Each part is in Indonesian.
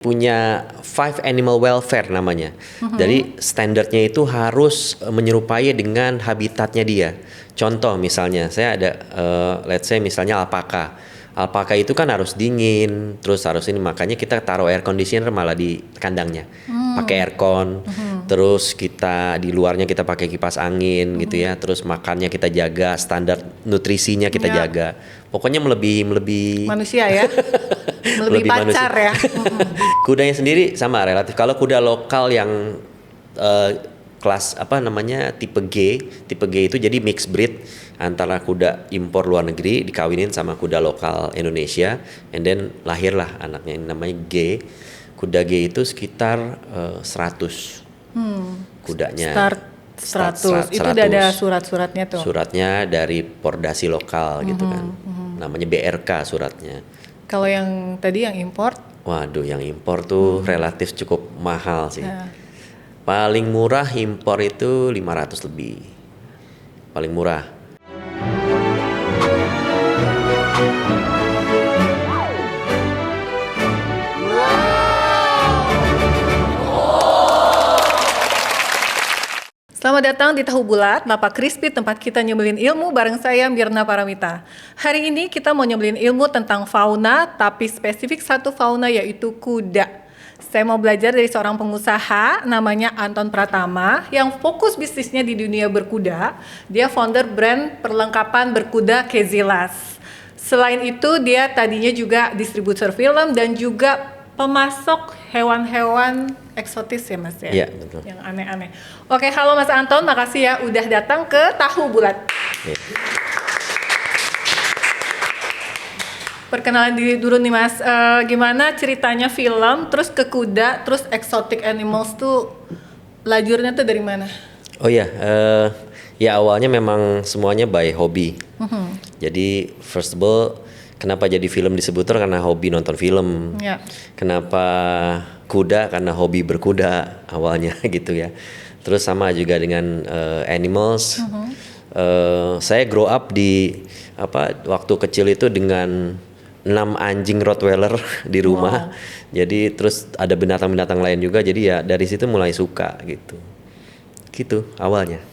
punya Five Animal Welfare namanya. Jadi standarnya itu harus menyerupai dengan habitatnya dia. Contoh misalnya saya ada let's say misalnya alpaka. Alpaka itu kan harus dingin, terus harus ini, makanya kita taruh air conditioner malah di kandangnya. Pakai aircon. Terus kita di luarnya kita pakai kipas angin gitu ya. Terus makannya kita jaga, standar nutrisinya kita jaga. Pokoknya melebihi manusia ya. Lebih pacar manusia. ya. Kudanya sendiri sama relatif. Kalau kuda lokal yang kelas apa namanya tipe G itu jadi mixed breed antara kuda impor luar negeri dikawinin sama kuda lokal Indonesia, and then lahirlah anaknya yang namanya G. Kuda G itu sekitar 100 kudanya. Start 100. Itu udah ada surat-suratnya tuh. Suratnya dari Pordasi lokal gitu kan. Namanya BRK suratnya. Kalau yang tadi yang import? Waduh, yang impor tuh relatif cukup mahal sih. Paling murah impor itu 500 lebih. Paling murah. Selamat datang di Tahu Bulat, Lapak Crispy, tempat kita nyebelin ilmu bareng saya Mirna Paramita. Hari ini kita mau nyebelin ilmu tentang fauna, tapi spesifik satu fauna yaitu kuda. Saya mau belajar dari seorang pengusaha namanya Anton Pratama yang fokus bisnisnya di dunia berkuda. Dia founder brand perlengkapan berkuda Kezilas. Selain itu dia tadinya juga distributor film dan juga pemasok hewan-hewan eksotis ya Mas ya? Iya, betul. Yang aneh-aneh. Oke, halo Mas Anton, makasih ya udah datang ke Tahu Bulat. Ya. Perkenalan diri dulu nih Mas, gimana ceritanya film, terus ke kuda, terus exotic animals tuh lajurnya tuh dari mana? Oh iya, ya awalnya memang semuanya by hobi. Jadi first of all, kenapa jadi film distributor karena hobi nonton film. Ya. Kenapa kuda karena hobi berkuda awalnya gitu ya. Terus sama juga dengan animals. Saya grow up di waktu kecil itu dengan 6 anjing Rottweiler di rumah. Jadi terus ada binatang-binatang lain juga. Jadi ya dari situ mulai suka gitu. Gitu awalnya.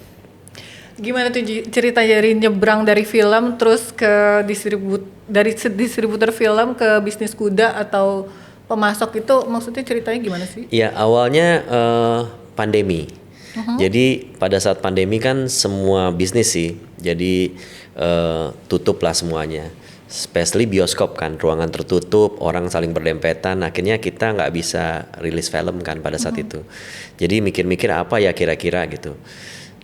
Gimana tuh cerita dari nyebrang dari film terus ke distributor film ke bisnis kuda atau pemasok itu, maksudnya ceritanya gimana sih? Ya awalnya pandemi. Jadi pada saat pandemi kan semua bisnis sih, jadi tutup lah semuanya. Especially bioskop kan, ruangan tertutup, orang saling berdempetan. Akhirnya kita nggak bisa rilis film kan pada saat itu. Jadi mikir-mikir apa ya kira-kira gitu.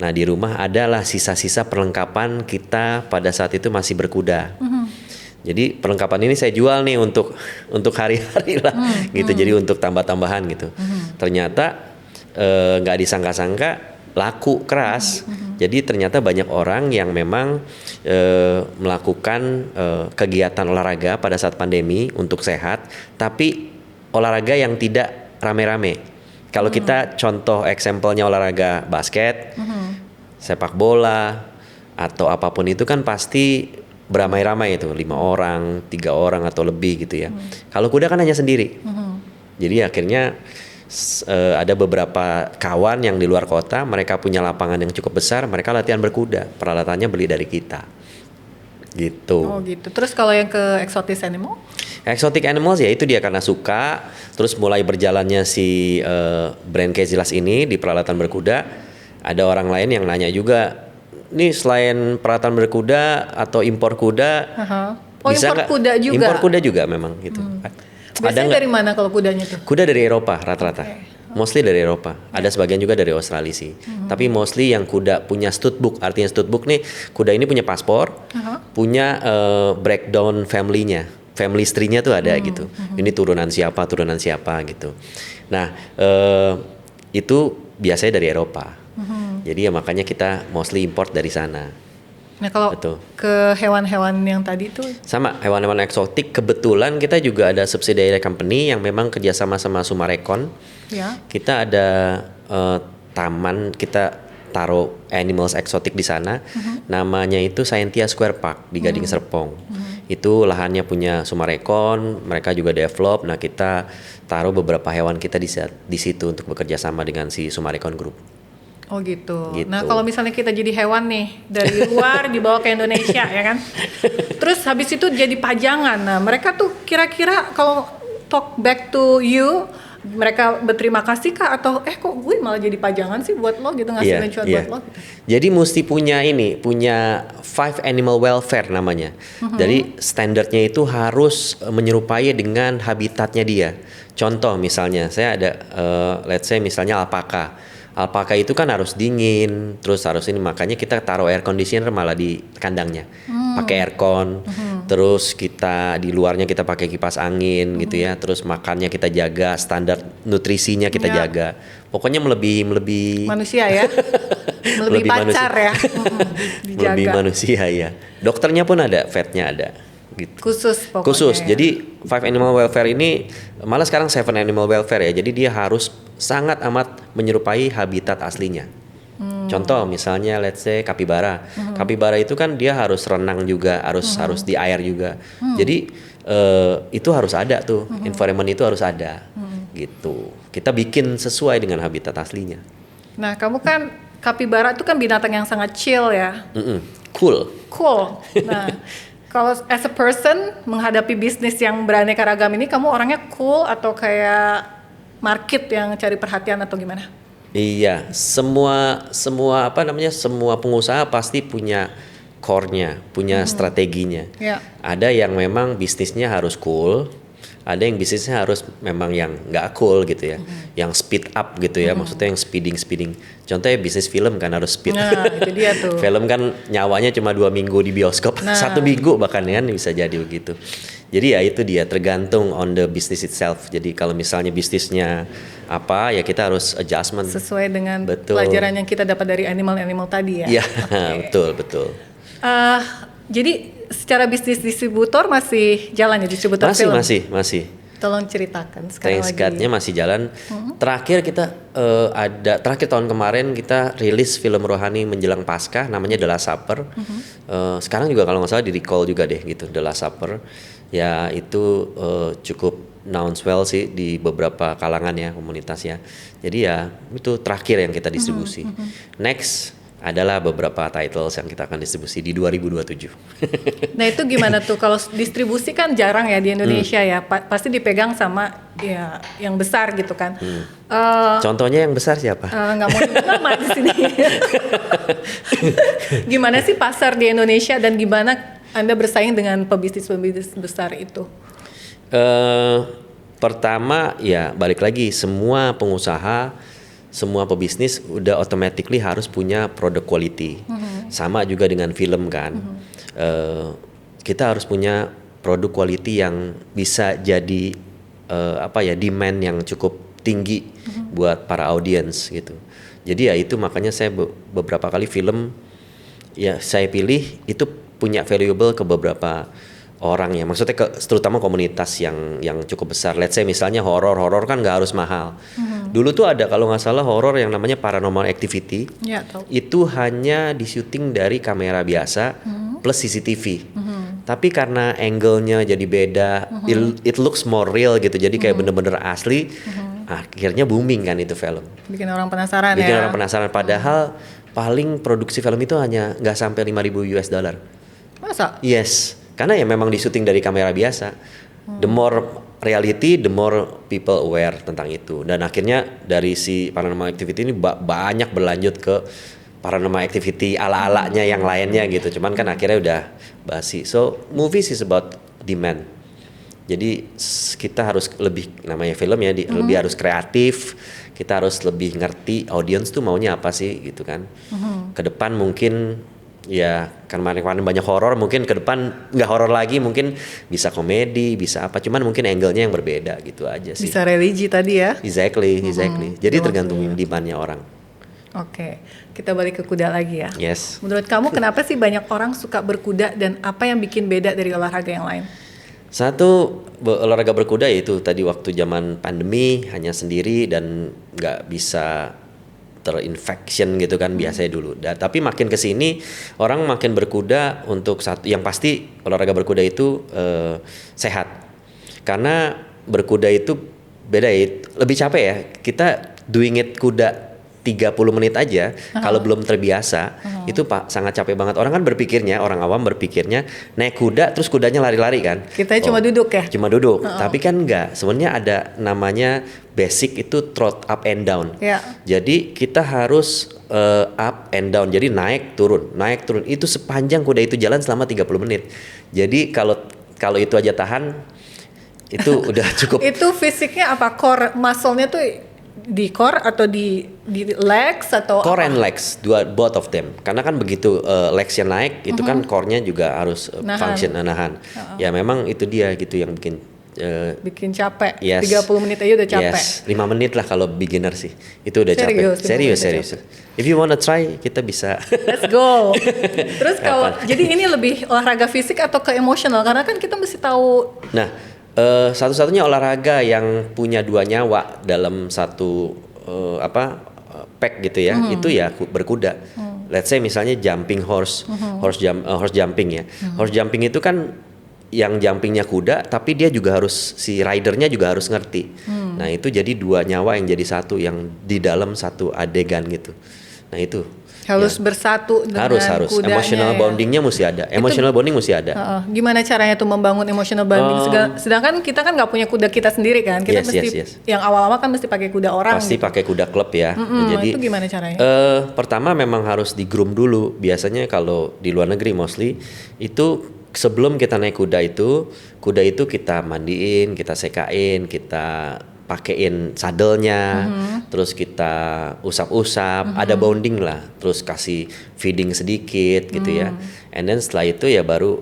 Nah di rumah adalah sisa-sisa perlengkapan kita pada saat itu masih berkuda. Jadi perlengkapan ini saya jual nih untuk hari-hari lah gitu. Jadi untuk tambah-tambahan gitu. Ternyata nggak disangka-sangka laku keras. Jadi ternyata banyak orang yang memang melakukan kegiatan olahraga pada saat pandemi untuk sehat, tapi olahraga yang tidak rame-rame. Kalau kita contoh eksempelnya olahraga basket, sepak bola atau apapun itu kan pasti beramai-ramai itu 5 orang, 3 orang atau lebih gitu ya. Kalau kuda kan hanya sendiri. Jadi akhirnya ada beberapa kawan yang di luar kota, mereka punya lapangan yang cukup besar, mereka latihan berkuda. Peralatannya beli dari kita. Gitu. Oh gitu. Terus kalau yang ke exotic animal? Exotic animals ya itu dia karena suka, terus mulai berjalannya si brand Kezilas ini di peralatan berkuda. Ada orang lain yang nanya juga, nih selain peralatan berkuda atau impor kuda, bisa impor nggak? Kuda juga? Impor kuda juga memang gitu. Biasanya dari mana kalau kudanya tuh? Kuda dari Eropa rata-rata. Mostly dari Eropa. Ada sebagian juga dari Australia sih. Tapi mostly yang kuda punya studbook. Artinya studbook nih, kuda ini punya paspor, punya breakdown family-nya. Family history-nya tuh ada gitu. Ini turunan siapa gitu. Nah, itu biasanya dari Eropa. Jadi ya makanya kita mostly import dari sana. Nah kalau ke hewan-hewan yang tadi tuh? Sama, hewan-hewan eksotik. Kebetulan kita juga ada subsidiary company yang memang kerjasama sama Sumarekon. Ya. Kita ada taman, kita taruh animals eksotik di sana. Namanya itu Scientia Square Park di Gading Serpong. Itu lahannya punya Summarecon, mereka juga develop. Nah, kita taruh beberapa hewan kita di situ untuk bekerja sama dengan si Summarecon Group. Oh gitu. Gitu. Nah kalau misalnya kita jadi hewan nih dari luar dibawa ke Indonesia ya kan, terus habis itu jadi pajangan. Nah mereka tuh kira-kira kalau talk back to you, mereka berterima kasih kah atau kok gue malah jadi pajangan sih buat lo gitu, ngasih cuan buat lo? Gitu. Jadi mesti punya 5 animal welfare namanya. Jadi standarnya itu harus menyerupai dengan habitatnya dia. Contoh misalnya saya ada let's say misalnya alpaka. Alpaka itu kan harus dingin, terus harus ini, makanya kita taruh air conditioner malah di kandangnya, pakai aircon, terus kita di luarnya kita pakai kipas angin gitu ya, terus makannya kita jaga, standar nutrisinya kita jaga, pokoknya melebihi manusia ya, melebihi pacar ya, dijaga. Lebih manusia ya, dokternya pun ada, vetnya ada. Gitu. Khusus. Ya. Jadi 5 animal welfare ini malah sekarang 7 animal welfare ya. Jadi dia harus sangat amat menyerupai habitat aslinya. Contoh misalnya let's say kapibara. Kapibara itu kan dia harus renang juga, harus di air juga. Jadi itu harus ada tuh, environment itu harus ada. Gitu. Kita bikin sesuai dengan habitat aslinya. Nah, kamu kan kapibara itu kan binatang yang sangat chill ya. Cool. Nah, kalau as a person menghadapi bisnis yang beraneka ragam ini, kamu orangnya cool atau kayak market yang cari perhatian atau gimana? Iya, semua pengusaha pasti punya core-nya, punya strateginya. Yeah. Ada yang memang bisnisnya harus cool, ada yang bisnisnya harus memang yang nggak cool gitu ya, yang speed up gitu ya, maksudnya yang speeding. Contohnya bisnis film kan harus speed. Nah, itu dia tuh. Film kan nyawanya cuma 2 minggu di bioskop, 1 minggu bahkan kan bisa jadi begitu. Jadi ya itu dia, tergantung on the business itself. Jadi kalau misalnya bisnisnya apa ya kita harus adjustment. Sesuai dengan pelajaran yang kita dapat dari animal-animal tadi ya. Iya, betul. Jadi secara bisnis distributor masih jalan ya, distributor film? Masih. Tolong ceritakan sekarang lagi. Thanks-God-nya masih jalan. Terakhir kita terakhir tahun kemarin kita rilis film rohani menjelang Paskah namanya The Last Supper. Sekarang juga kalau nggak salah di recall juga deh gitu The Last Supper. Ya itu cukup nouns well sih di beberapa kalangan ya, komunitas ya. Jadi ya itu terakhir yang kita distribusi. Next adalah beberapa titles yang kita akan distribusi di 2027. Nah itu gimana tuh, kalau distribusi kan jarang ya di Indonesia ya, pasti dipegang sama ya yang besar gitu kan. Contohnya yang besar siapa? Nggak mau nyebut nama di sini. Gimana sih pasar di Indonesia dan gimana Anda bersaing dengan pebisnis besar itu? Pertama ya balik lagi, semua pengusaha, semua pebisnis udah automatically harus punya produk quality. Sama juga dengan film kan. Kita harus punya produk quality yang bisa jadi demand yang cukup tinggi buat para audience gitu. Jadi ya itu makanya saya beberapa kali film ya saya pilih itu punya valuable ke beberapa orang ya, maksudnya terutama komunitas yang cukup besar. Let's say misalnya horor kan nggak harus mahal. Dulu tuh ada kalau nggak salah horor yang namanya Paranormal Activity. Ya, tahu. Itu hanya di syuting dari kamera biasa plus CCTV. Tapi karena angle-nya jadi beda, it looks more real gitu. Jadi kayak bener-bener asli. Akhirnya booming kan itu film. Bikin orang penasaran Bikin ya. orang penasaran. Padahal paling produksi film itu hanya nggak sampai $5,000. Masa? Yes. Karena ya memang di syuting dari kamera biasa. The more reality, the more people aware tentang itu. Dan akhirnya dari si Paranormal Activity ini banyak berlanjut ke Paranormal Activity ala-alanya yang lainnya gitu. Cuman kan akhirnya udah basi. So movies is about demand. Jadi kita harus lebih, namanya film ya, lebih harus kreatif. Kita harus lebih ngerti audience tuh maunya apa sih gitu kan. Ke depan mungkin ya kan kemarin banyak horor, mungkin ke depan nggak horor lagi, mungkin bisa komedi, bisa apa, cuman mungkin angle-nya yang berbeda gitu aja sih. Bisa religi tadi ya. Exactly. Jadi tergantung demand-nya orang. Oke, kita balik ke kuda lagi ya. Yes. Menurut kamu kenapa sih banyak orang suka berkuda dan apa yang bikin beda dari olahraga yang lain? Satu, olahraga berkuda yaitu tadi waktu zaman pandemi hanya sendiri dan nggak bisa terinfection gitu kan biasanya dulu. Tapi makin ke sini orang makin berkuda untuk satu yang pasti olahraga berkuda itu sehat. Karena berkuda itu beda ya, lebih capek ya. Kita doing it kuda 30 menit aja kalau belum terbiasa itu sangat capek banget. Orang awam berpikirnya naik kuda terus kudanya lari-lari kan. Kita cuma duduk ya? Cuma duduk, tapi kan enggak. Sebenarnya ada namanya basic itu trot up and down. Ya. Jadi kita harus up and down. Jadi naik turun. Itu sepanjang kuda itu jalan selama 30 menit. Jadi kalau itu aja tahan itu udah cukup. Itu fisiknya apa? Core muscle-nya tuh di core atau di legs atau core apa? and legs, both of them. Karena kan begitu legs-nya naik, itu kan core-nya juga harus function nahan. Ya memang itu dia gitu yang bikin capek. Yes. 30 menit aja udah capek. Yes, 5 menit lah kalau beginner sih. Itu udah capek. Serius. If you wanna try, kita bisa. Let's go. Terus kalau jadi ini lebih olahraga fisik atau ke emosional? Karena kan kita mesti tahu. Nah, satu-satunya olahraga yang punya 2 nyawa dalam satu pack gitu ya, itu ya berkuda. Let's say misalnya jumping horse jumping ya. Horse jumping itu kan yang jumpingnya kuda, tapi dia juga si ridernya juga harus ngerti. Nah itu jadi 2 nyawa yang jadi satu, yang di dalam satu adegan gitu. Nah itu harus bersatu dengan harus kudanya. Emotional bondingnya mesti ada. Emotional bonding mesti ada. Gimana caranya tuh membangun emotional bonding? Sedangkan kita kan nggak punya kuda kita sendiri kan. Kita yang awal-awal kan mesti pakai kuda orang. Pasti gitu. Pakai kuda klub ya. Jadi itu gimana caranya? Pertama memang harus di groom dulu. Biasanya kalau di luar negeri mostly itu sebelum kita naik kuda itu kita mandiin, kita sekain, kita pakein sadelnya, terus kita usap-usap, ada bonding lah, terus kasih feeding sedikit gitu ya. And then setelah itu ya baru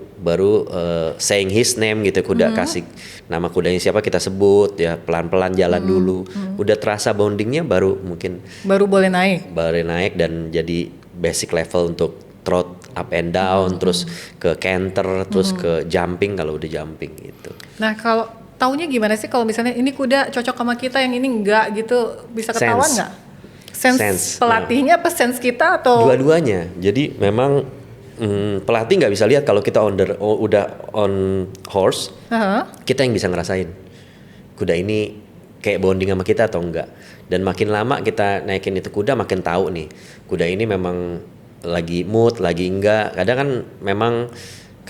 saying his name gitu, kuda kasih nama kudanya siapa kita sebut ya, pelan-pelan jalan dulu. Udah terasa bondingnya baru boleh naik dan jadi basic level untuk trot up and down, terus ke canter, terus ke jumping kalau udah jumping gitu. Nah kalau taunya gimana sih kalau misalnya ini kuda cocok sama kita, yang ini enggak gitu, bisa ketahuan nggak? Sense pelatihnya apa sense kita atau? Dua-duanya. Jadi memang pelatih nggak bisa lihat kalau kita udah on horse, kita yang bisa ngerasain kuda ini kayak bonding sama kita atau enggak. Dan makin lama kita naikin itu kuda, makin tahu nih kuda ini memang lagi mood, lagi enggak. Kadang kan memang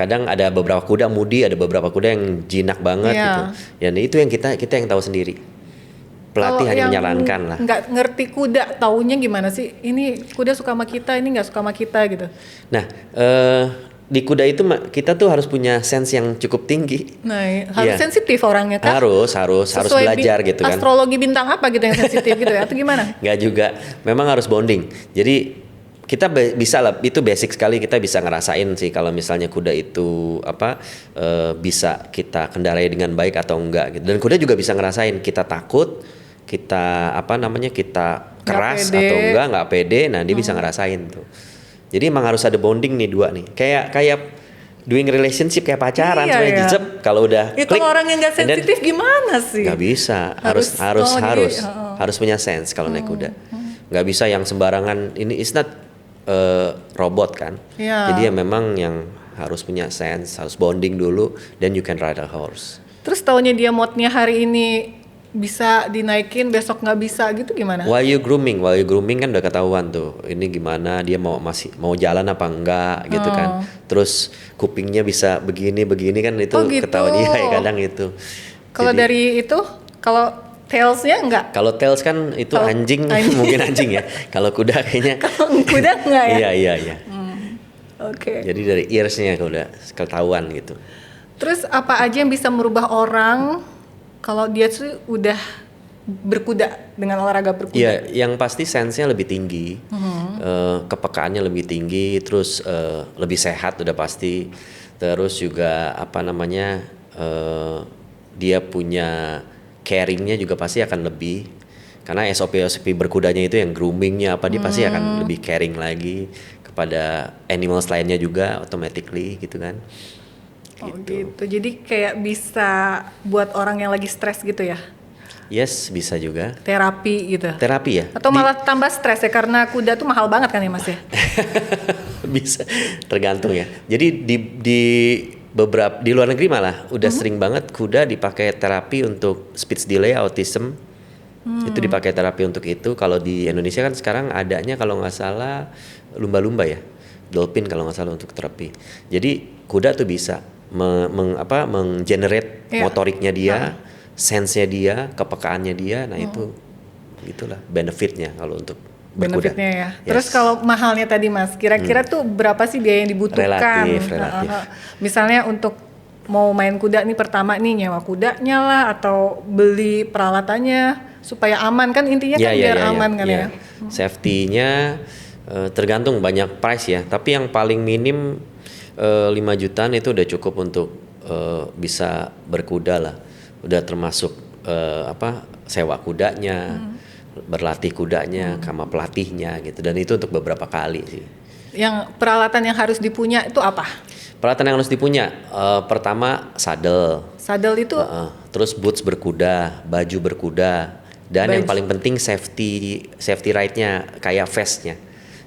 ada beberapa kuda moody, ada beberapa kuda yang jinak banget gitu. Dan itu yang kita yang tahu sendiri. Pelatih hanya menyarankan lah. Nggak ngerti kuda, taunya gimana sih? Ini kuda suka sama kita, ini nggak suka sama kita gitu. Nah, di kuda itu kita tuh harus punya sense yang cukup tinggi. Nah, harus sensitif orangnya kan? Harus belajar gitu kan. Astrologi bintang apa gitu yang sensitif gitu ya? Atau gimana? Nggak juga. Memang harus bonding. Jadi kita bisa lah, itu basic sekali, kita bisa ngerasain sih kalau misalnya kuda itu bisa kita kendarai dengan baik atau enggak gitu. Dan kuda juga bisa ngerasain kita takut, kita kita keras atau nggak pede. Nah dia bisa ngerasain tuh. Jadi emang harus ada bonding nih 2 nih. Kayak doing relationship, kayak pacaran sebenarnya. Kalau udah klik, kalau orang yang nggak sensitif gimana sih? Nggak bisa, harus punya sense kalau naik kuda. Nggak bisa yang sembarangan. Ini is not robot kan. Jadi ya memang yang harus punya sense, harus bonding dulu, then you can ride a horse. Terus taunya dia moodnya hari ini bisa dinaikin, besok nggak bisa gitu gimana? While you grooming kan udah ketahuan tuh, ini gimana dia masih mau jalan apa enggak gitu kan. Terus kupingnya bisa begini kan itu gitu. ketahuan ya kadang itu. Kalau dari itu, kalau tailsnya enggak? Kalau tails kan itu anjing. Mungkin anjing ya. Kalau kuda kayaknya. Kalau kuda enggak ya? Iya. Oke. Jadi dari earsnya udah ketahuan gitu. Terus apa aja yang bisa merubah orang kalau dia tuh udah berkuda dengan olahraga berkuda? Iya, yang pasti sense-nya lebih tinggi, kepekaannya lebih tinggi, terus lebih sehat udah pasti. Terus juga dia punya caringnya juga pasti akan lebih, karena SOP berkudanya itu yang groomingnya dia pasti akan lebih caring lagi kepada animals lainnya juga automatically gitu kan. Gitu. Jadi kayak bisa buat orang yang lagi stres gitu ya? Yes, bisa juga. Terapi gitu. Terapi ya? Atau malah tambah stres ya karena kuda tuh mahal banget kan ya Mas ya? Bisa, tergantung ya. Jadi di luar negeri malah udah sering banget kuda dipakai terapi untuk speech delay, autism. Itu dipakai terapi untuk itu. Kalau di Indonesia kan sekarang adanya kalau nggak salah lumba-lumba ya, dolphin kalau nggak salah untuk terapi. Jadi kuda tuh bisa menggenerate motoriknya dia, sense-nya dia, kepekaannya dia. Nah itu gitulah benefitnya kalau untuk berkuda. Benefitnya ya. Yes. Terus kalau mahalnya tadi Mas, kira-kira tuh berapa sih biaya yang dibutuhkan? Relatif. Misalnya untuk mau main kuda nih pertama nih nyewa kudanya lah atau beli peralatannya supaya aman kan intinya kan biar aman kan ya. Safety-nya tergantung banyak price ya. Tapi yang paling minim 5 jutaan itu udah cukup untuk bisa berkuda lah. Udah termasuk sewa kudanya, berlatih kudanya, sama pelatihnya gitu. Dan itu untuk beberapa kali sih. Yang peralatan yang harus dipunya itu apa? Peralatan yang harus dipunya pertama saddle. Saddle itu terus boots berkuda, baju berkuda, dan yang paling penting safety ride-nya kayak vest-nya.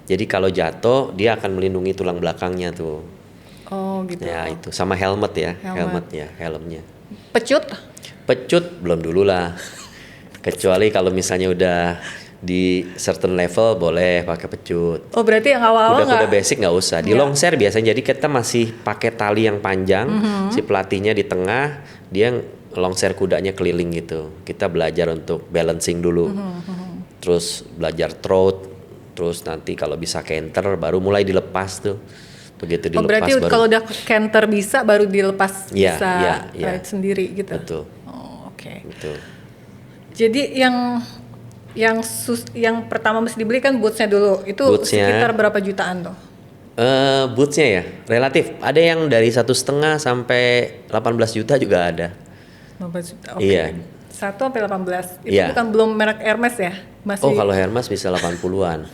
Jadi kalau jatuh dia akan melindungi tulang belakangnya tuh. Oh gitu. Ya itu sama helmet ya, helmnya. Pecut belum dulu lah. Kecuali kalau misalnya udah di certain level boleh pakai pecut. Oh berarti yang awal-awal Kuda basic nggak usah. Di long share biasanya jadi kita masih pakai tali yang panjang, si pelatihnya di tengah, dia long share kudanya keliling gitu. Kita belajar untuk balancing dulu, terus belajar trot, terus nanti kalau bisa canter baru mulai dilepas tuh. Begitu dilepas. Oh berarti kalau udah canter bisa baru dilepas bisa ride sendiri gitu. Betul. Oh oke. Betul. Jadi yang pertama mesti dibeli kan bootsnya dulu. Itu sekitar berapa jutaan tuh? Bootsnya ya relatif. Ada yang dari 1,5 sampai 18 juta juga ada. 18 juta. Oke. Iya. 1 sampai 18. Itu bukan belum merek Hermes ya? Masih. Oh, kalau Hermes bisa 80-an.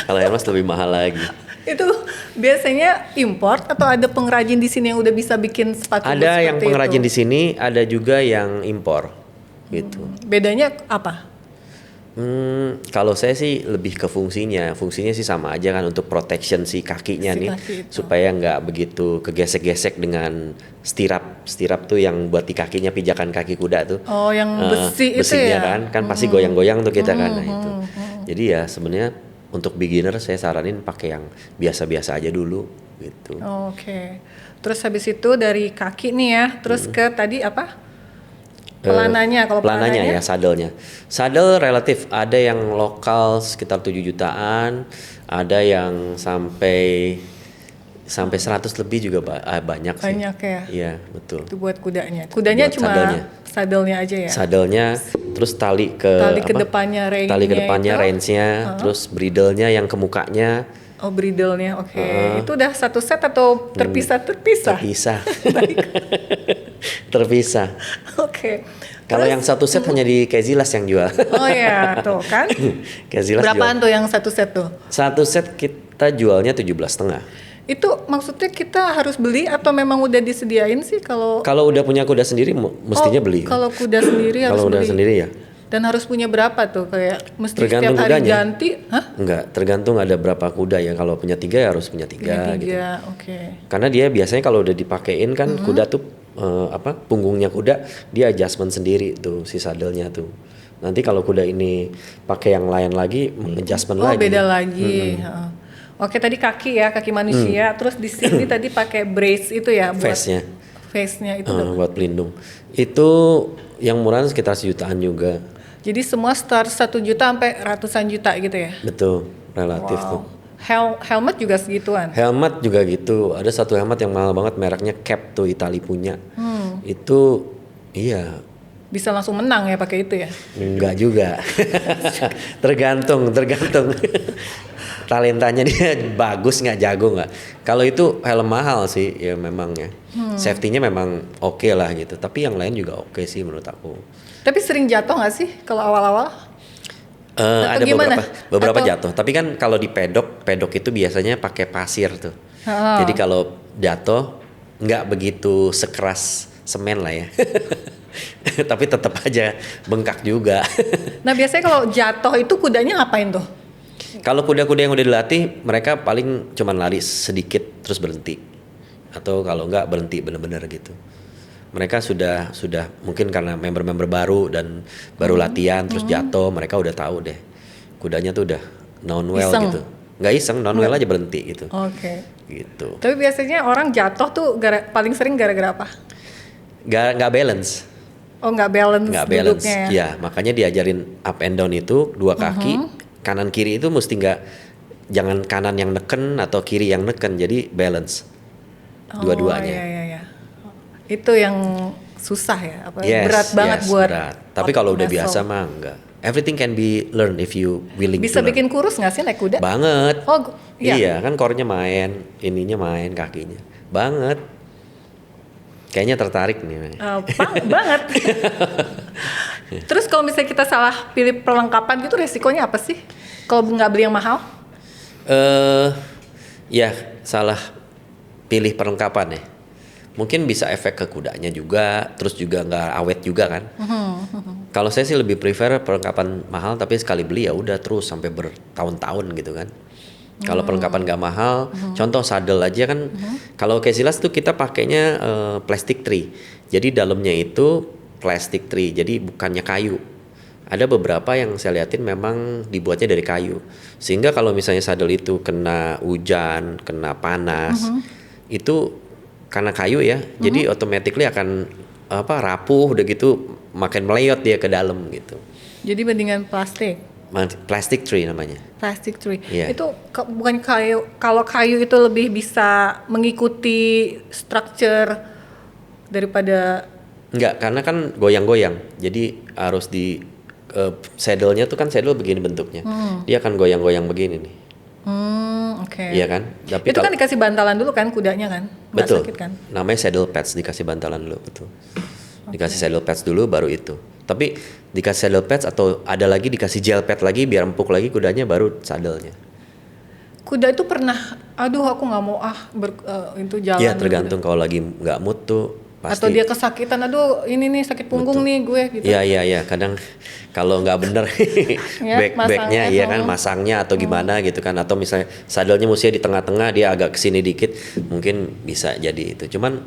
Kalau Hermes lebih mahal lagi. Itu biasanya import atau ada pengrajin di sini yang udah bisa bikin sepatu? Ada yang pengrajin di sini, ada juga yang impor. Gitu. Bedanya apa? Kalau saya sih lebih ke fungsinya sih sama aja kan untuk protection si kakinya nih, supaya nggak begitu kegesek-gesek dengan stirap tuh yang buat di kakinya pijakan kaki kuda tuh. Oh yang besinya itu ya? kan pasti goyang-goyang tuh kita kan, nah itu. Jadi ya sebenarnya untuk beginner saya saranin pakai yang biasa-biasa aja dulu gitu. Oke. Terus habis itu dari kaki nih ya, terus ke tadi apa? Pelananya, kalau pelananya ya, saddle relatif, ada yang lokal sekitar 7 jutaan, ada yang sampai 100 lebih juga banyak sih. Banyak ya. Iya, betul. Itu buat kudanya. Kudanya buat cuma saddle-nya aja ya. Saddle-nya, terus tali ke depannya rein-nya. Tali ke depannya range-nya, terus bridle-nya yang ke mukanya. Oh, bridle-nya. Oke. Itu udah satu set atau terpisah? Terpisah. Terpisah. Oke. Kalau yang satu set hanya di Kezilas yang jual. Oh ya, tuh kan. Kezilas berapaan tuh yang satu set tuh? Satu set kita jualnya 17,5. Itu maksudnya kita harus beli atau memang udah disediain sih kalau? Kalau udah punya kuda sendiri mestinya beli. Kalau kuda sendiri harus beli. Kalau udah sendiri ya. Dan harus punya berapa tuh, kayak mesti tergantung setiap hari kudanya. Ganti? Hah? Enggak, tergantung ada berapa kuda ya. Kalau punya 3 ya harus punya 3 gitu. Oke. Karena dia biasanya kalau udah dipakein kan kuda tuh punggungnya kuda dia adjustment sendiri tuh si saddle-nya tuh. Nanti kalau kuda ini pakai yang lain lagi adjustment lagi. Oh, beda lagi. Oke, tadi kaki ya, kaki manusia. Terus di sini tadi pakai brace itu ya buat face-nya itu. Buat pelindung. Itu yang murah sekitar 1 jutaan juga. Jadi semua start 1 juta sampai ratusan juta gitu ya? Betul, relatif tuh. Helmet juga segituan? Helmet juga gitu. Ada satu helmet yang mahal banget, mereknya Cap tuh, Itali punya. Itu iya. Bisa langsung menang ya pakai itu ya? Enggak juga. tergantung. Talentanya dia bagus nggak, jago nggak. Kalau itu helm mahal sih ya memang ya. Safety-nya memang oke lah gitu. Tapi yang lain juga oke sih menurut aku. Tapi sering jatuh nggak sih kalau awal-awal? Ada beberapa jatuh. Tapi kan kalau di pedok itu biasanya pakai pasir tuh. Jadi kalau jatuh nggak begitu sekeras semen lah ya. Tapi tetap aja bengkak juga. Nah biasanya kalau jatuh itu kudanya ngapain tuh? Kalau kuda-kuda yang udah dilatih, mereka paling cuman lari sedikit terus berhenti. Atau kalau enggak berhenti bener-bener gitu. Mereka sudah mungkin karena member-member baru dan baru latihan terus jatuh, mereka udah tahu deh. Kudanya tuh udah known well Iseng. gitu. Nggak iseng, known well aja berhenti gitu. Oke. Gitu. Tapi biasanya orang jatuh tuh paling sering gara-gara apa? Nggak balance. Oh nggak balance Nggak balance. duduknya ya? Ya, makanya diajarin up and down itu dua kaki, kanan kiri itu mesti jangan kanan yang neken atau kiri yang neken, jadi balance dua-duanya. Oh, iya. Itu yang susah ya? Apa Yes, berat banget yes, buat berat. Tapi kalau udah muscle. biasa mah enggak. Everything can be learned if you willing Bisa to learn. bikin kurus nggak sih naik kuda? Banget. Oh, iya. Iya, kan core-nya main, ininya main, kakinya. Banget. Kayaknya tertarik nih. Banget. Terus kalau misalnya kita salah pilih perlengkapan gitu resikonya apa sih? Kalau nggak beli yang mahal? Ya salah pilih perlengkapan ya. Mungkin bisa efek ke kudanya juga, terus juga nggak awet juga kan. Kalau saya sih lebih prefer perlengkapan mahal, tapi sekali beli ya udah terus sampai bertahun-tahun gitu kan. Kalau perlengkapan nggak mahal, contoh saddle aja kan. Kalau Casillas tuh kita pakainya plastic tree. Jadi dalamnya itu plastic tree, jadi bukannya kayu. Ada beberapa yang saya liatin memang dibuatnya dari kayu. Sehingga kalau misalnya saddle itu kena hujan, kena panas, itu karena kayu ya, jadi automatically akan rapuh udah gitu, makin meleyot dia ke dalam gitu. Jadi mendingan plastik. Plastic tree namanya. Plastic tree. Iya. Itu bukan kayu. Kalau kayu itu lebih bisa mengikuti structure daripada. Enggak, karena kan goyang-goyang. Jadi harus saddle-nya tuh kan saddle begini bentuknya. Dia akan goyang-goyang begini nih. Oke. Iya kan? Tapi Itu kan dikasih bantalan dulu kan kudanya kan? Nggak betul. sakit kan? Namanya saddle pads, dikasih bantalan dulu, betul. Dikasih saddle pads dulu baru itu. Tapi dikasih saddle pads atau ada lagi dikasih gel pad lagi biar empuk lagi kudanya, baru saddle-nya. Kuda itu pernah, aduh aku nggak mau itu jalan. Iya, dulu tergantung kuda. kalau lagi nggak mood tuh pasti. Atau dia kesakitan, aduh ini nih sakit punggung nih gue gitu. Iya, kadang kalau nggak bener Ya, backnya masangnya, iya kan, masangnya atau gimana gitu kan, atau misalnya saddle-nya mestinya di tengah-tengah, dia agak kesini dikit, mungkin bisa jadi itu. Cuman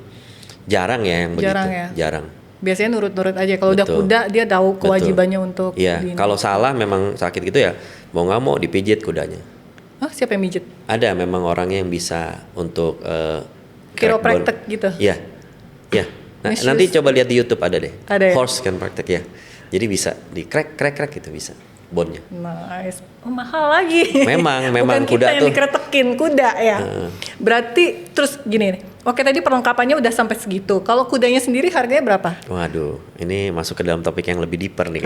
jarang ya yang Jarang begitu. ya? Jarang. Biasanya nurut-nurut aja. Kalau udah Betul. kuda dia tahu kewajibannya untuk. Iya, kalau salah memang sakit gitu ya, mau nggak mau dipijit kudanya. Siapa yang mijet? Ada memang orangnya yang bisa untuk Chiropractic gitu. Iya. Nah, Masseuse. nanti coba lihat di YouTube ada deh. Ada ya? Horse can practice ya. Jadi bisa di crack gitu bisa bone-nya. Nice. Mahal lagi. Memang Bukan kuda kita yang tuh. dikretekin, kuda ya. Berarti terus gini nih. Oke, tadi perlengkapannya udah sampai segitu. Kalau kudanya sendiri harganya berapa? Waduh, ini masuk ke dalam topik yang lebih deeper nih.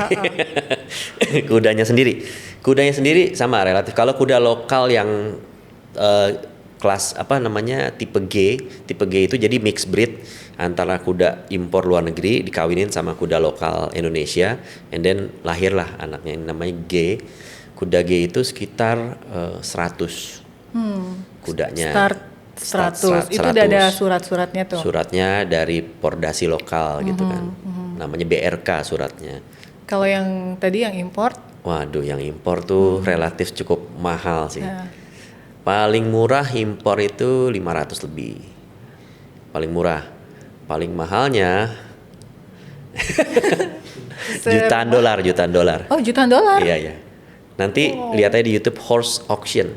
Kudanya sendiri sama relatif. Kalau kuda lokal yang kelas tipe G itu jadi mixed breed antara kuda impor luar negeri dikawinin sama kuda lokal Indonesia, and then lahirlah anaknya ini namanya G. Kuda G itu sekitar 100 kudanya. Start 100. Itu udah ada surat-suratnya tuh. Suratnya dari Pordasi lokal gitu kan. Namanya BRK suratnya. Kalau yang tadi yang import? Waduh, yang impor tuh relatif cukup mahal sih. Ya. Paling murah impor itu 500 lebih. Paling murah. Paling mahalnya jutaan dolar. Oh, jutaan dolar? Iya. Nanti lihat aja di YouTube horse auction.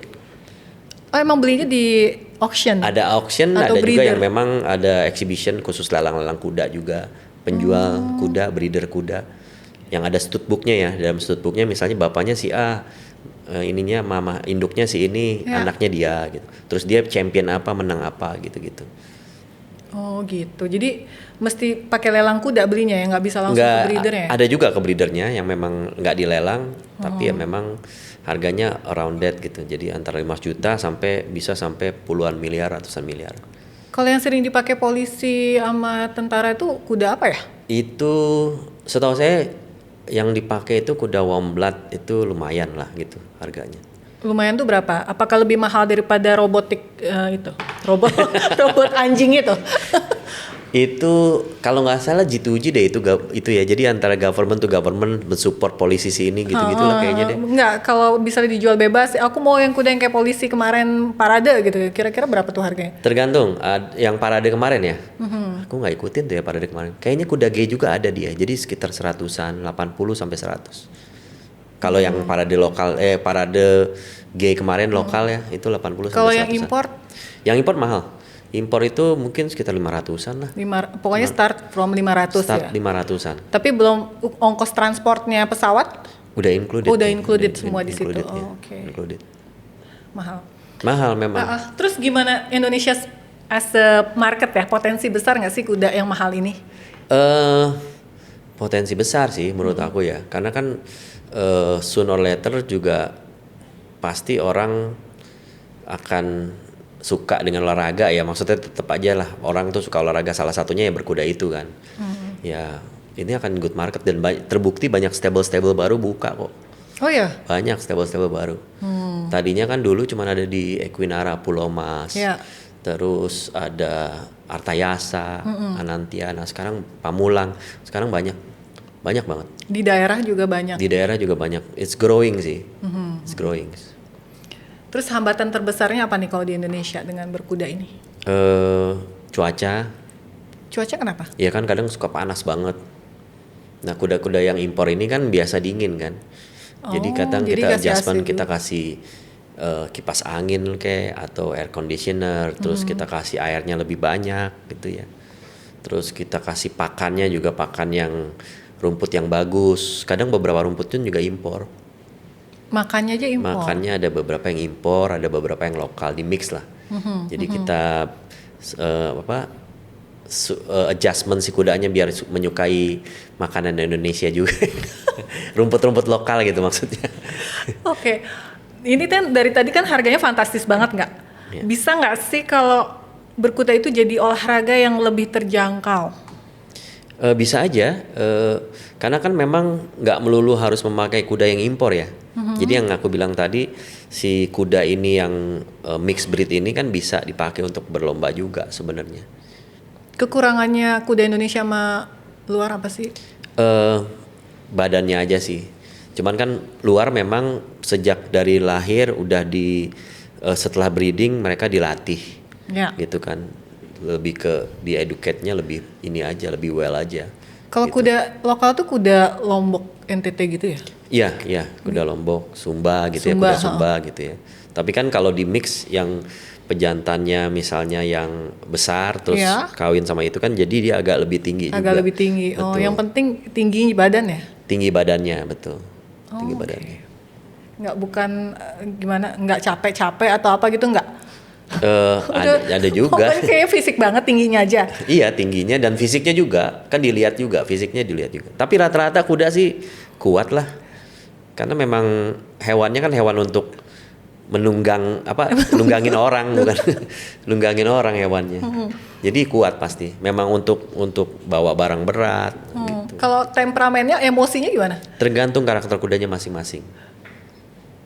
Oh, emang belinya di auction? Ada auction, atau ada juga breeder? yang memang ada exhibition khusus lelang-lelang kuda juga. Penjual kuda, breeder kuda. Yang ada studbooknya ya. Dalam studbooknya misalnya bapaknya si A, ininya mama induknya si ini, Ya. anaknya dia gitu. Terus dia champion apa, menang apa gitu-gitu. Oh gitu. Jadi mesti pakai lelang kuda belinya ya, nggak bisa langsung ke breedernya. Ada juga ke breedernya yang memang nggak dilelang, tapi ya memang harganya around that gitu. Jadi antara 5 juta bisa sampai puluhan miliar, ratusan miliar. Kalau yang sering dipakai polisi sama tentara itu kuda apa ya? Itu setahu saya yang dipakai itu kuda warm blood, itu lumayan lah gitu harganya. Lumayan tuh berapa? Apakah lebih mahal daripada robotik itu? Robot anjing itu? Itu kalau nggak salah G2G deh itu ya. Jadi antara government to government mensupport polisi sini gitu-gitulah kayaknya deh. Enggak, kalau bisa dijual bebas, aku mau yang kuda yang kayak polisi kemarin parade gitu. Kira-kira berapa tuh harganya? Tergantung yang parade kemarin ya. Aku nggak ikutin tuh ya parade kemarin. Kayaknya kuda G juga ada dia. Jadi sekitar 100-an, 80 sampai 100. Kalau yang parade lokal parade G kemarin lokal ya itu 80 sampai 100. Kalau yang import? Yang import mahal. Impor itu mungkin sekitar 500-an lah. Pokoknya start from 500 Start ya. 500-an. Tapi belum ongkos transportnya pesawat? Udah included. Udah included semua di situ. Ya. Oke. Included. Mahal. Mahal memang. Terus gimana Indonesia as a market ya? Potensi besar nggak sih kuda yang mahal ini? Potensi besar sih menurut aku ya. Karena kan sooner or later juga pasti orang akan suka dengan olahraga ya, maksudnya tetap aja lah orang tuh suka olahraga, salah satunya ya berkuda itu kan. Ya ini akan good market dan terbukti banyak stable baru buka kok. Oh ya? Banyak stable baru. Tadinya kan dulu cuma ada di Equinara, Pulau Mas, terus ada Artayasa, Anantiana, sekarang Pamulang, sekarang banyak banget. Di daerah juga banyak. Di daerah juga banyak. It's growing sih. It's growing. Terus hambatan terbesarnya apa nih kalau di Indonesia dengan berkuda ini? Cuaca. Cuaca kenapa? Ya kan kadang suka panas banget. Nah kuda-kuda yang impor ini kan biasa dingin kan. Jadi kadang kita adjustment, kita kasih kipas angin kayak atau air conditioner, terus kita kasih airnya lebih banyak gitu ya. Terus kita kasih pakannya juga pakan yang rumput yang bagus. Kadang beberapa rumput pun juga impor. Makannya aja impor. Makannya ada beberapa yang impor, ada beberapa yang lokal, di mix lah. Jadi kita adjustment si kudanya biar menyukai makanan Indonesia juga. Rumput-rumput lokal gitu maksudnya. Oke. Ini kan dari tadi kan harganya fantastis banget nggak? Ya. Bisa nggak sih kalau berkuda itu jadi olahraga yang lebih terjangkau? Bisa aja, karena kan memang nggak melulu harus memakai kuda yang impor ya. Jadi yang aku bilang tadi, si kuda ini yang mixed breed ini kan bisa dipakai untuk berlomba juga sebenarnya. Kekurangannya kuda Indonesia sama luar apa sih? Badannya aja sih. Cuman kan luar memang sejak dari lahir udah setelah breeding mereka dilatih, gitu kan. Lebih ke di educate-nya lebih ini aja, lebih well aja. Kalau gitu. Kuda lokal tuh kuda Lombok NTT gitu ya? Iya, kuda Lombok, Sumba gitu ya, kuda Sumba gitu ya. Tapi kan kalau di mix yang pejantannya misalnya yang besar terus kawin sama itu kan jadi dia agak lebih tinggi juga. Agak lebih tinggi. Betul. Oh, yang penting tinggi badan ya? Tinggi badannya, betul. Tinggi badannya. Nggak bukan gimana, nggak capek-capek atau apa gitu nggak? Ada juga. Kan kayak fisik banget tingginya aja. Iya, tingginya dan fisiknya juga kan dilihat juga, fisiknya dilihat juga. Tapi rata-rata kuda sih kuat lah, karena memang hewannya kan hewan untuk nunggangin orang bukan nunggangin orang hewannya. Jadi kuat pasti. Memang untuk bawa barang berat. Gitu. Kalau temperamennya, emosinya gimana? Tergantung karakter kudanya masing-masing.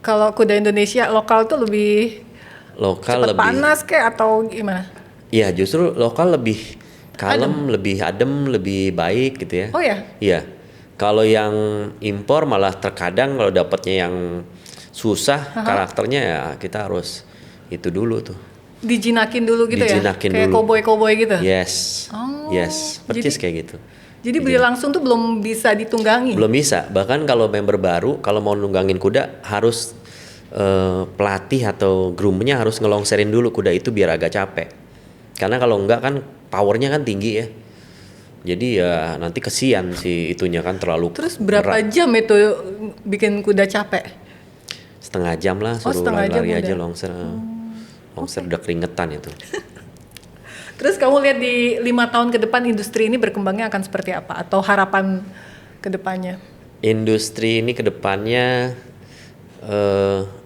Kalau kuda Indonesia lokal tuh lebih lokal cepet lebih panas kayak atau gimana? Iya, justru lokal lebih kalem, lebih adem, lebih baik gitu ya. Oh ya? Iya. Kalau yang impor malah terkadang kalau dapatnya yang susah karakternya ya kita harus itu dulu tuh. Dijinakin dulu gitu Dijinakin ya? Kayak koboi-koboi gitu? Yes. Yes, persis kayak gitu. Jadi beli langsung tuh belum bisa ditunggangi? Belum bisa. Bahkan kalau member baru, kalau mau nunggangin kuda harus pelatih atau groomnya harus ngelongserin dulu kuda itu biar agak capek. Karena kalau enggak kan powernya kan tinggi ya. Jadi ya nanti kesian si itunya kan terlalu. Terus berapa berat. Jam itu bikin kuda capek? Setengah jam lah, suruh lari aja longser. Longser udah keringetan itu. Terus kamu lihat di 5 tahun ke depan industri ini berkembangnya akan seperti apa? Atau harapan ke depannya? Industri ini ke depannya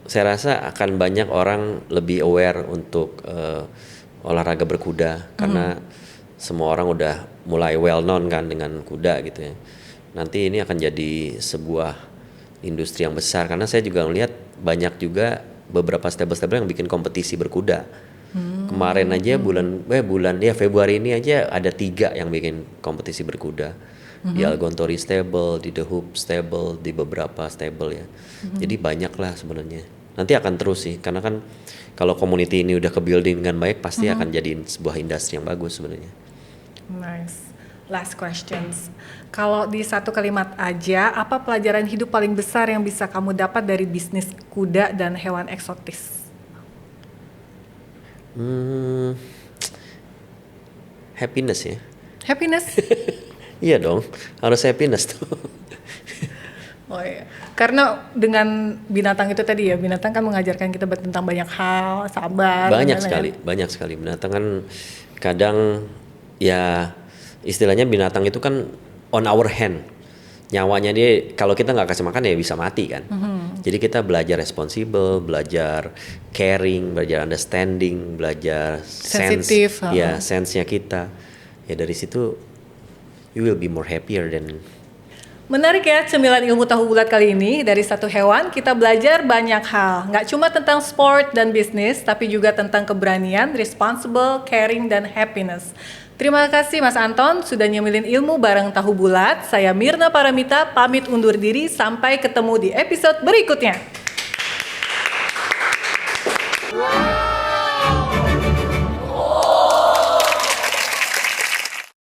saya rasa akan banyak orang lebih aware untuk olahraga berkuda karena semua orang udah mulai well known kan dengan kuda gitu ya. Nanti ini akan jadi sebuah industri yang besar karena saya juga melihat banyak juga beberapa stable yang bikin kompetisi berkuda. Kemarin aja bulan ya Februari ini aja ada 3 yang bikin kompetisi berkuda. Di Algontori Stable, di The Hoop Stable, di beberapa stable ya. Jadi banyak lah sebenarnya. Nanti akan terus sih, karena kan kalau community ini udah ke building dengan baik, pasti akan jadiin sebuah industri yang bagus sebenarnya. Nice. Last questions. Kalau di satu kalimat aja, apa pelajaran hidup paling besar yang bisa kamu dapat dari bisnis kuda dan hewan eksotis? Happiness ya. Happiness? Iya dong, harus happiness tuh. Oh iya. Karena dengan binatang itu tadi ya, binatang kan mengajarkan kita tentang banyak hal, sabar. Banyak sekali. Binatang kan kadang ya istilahnya binatang itu kan on our hand. Nyawanya dia kalau kita nggak kasih makan ya bisa mati kan. Jadi kita belajar responsible, belajar caring, belajar understanding, belajar Sensitif, sense, ya sense-nya kita. Ya dari situ you will be more happier than. Menarik ya, cemilan ilmu tahu bulat kali ini. Dari satu hewan kita belajar banyak hal. Nggak cuma tentang sport dan bisnis, tapi juga tentang keberanian, responsible, caring, dan happiness. Terima kasih Mas Anton sudah nyemilin ilmu bareng tahu bulat. Saya Mirna Paramita pamit undur diri. Sampai ketemu di episode berikutnya.